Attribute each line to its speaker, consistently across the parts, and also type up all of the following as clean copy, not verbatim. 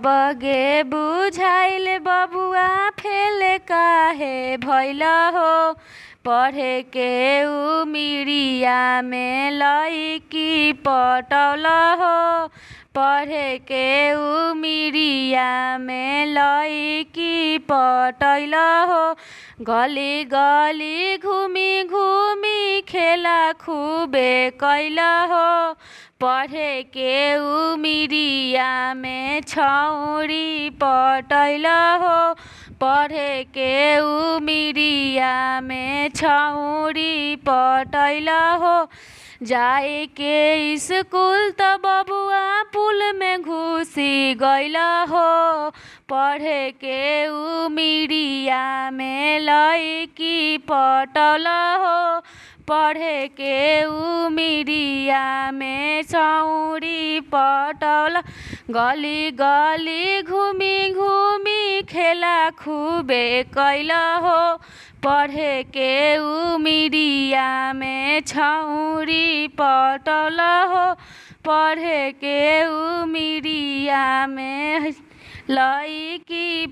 Speaker 1: बगे बुझाइल बबुआ फेल काहे भइल हो। पढ़े के उमिरिया में लइकी पटौल हो। पढ़े के उमिरिया में लइकी पटैल हो। गली गली घूमी घूमी खेला खूबे कैल हो। पढ़े के उमिरिया में छौरी पटैल हो। पढ़े के उमिरिया में छौरी पटैल हो। जाए के स्कूल त बबुआ पुल में घुसी गइल हो। पढ़े के उमिरिया में लइकी पटौल हो। पढ़े के उमिरिया में छौरी पटौल। गली गली घूमी घूमी खेला खूबे कैल हो। पढ़े के उमिरिया में छौरी पटौल हो। पढ़े के उमिरिया में लइकी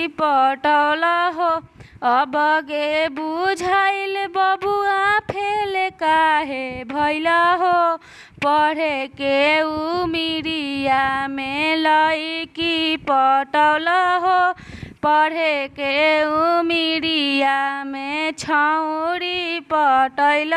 Speaker 1: पटौल हो। अबगे बुझाइल बबुआ फेल काहे भइल हो। पढ़े के उमिरिया में लइकी पटौल हो। पढ़े के उमिरिया में छौरी पटैल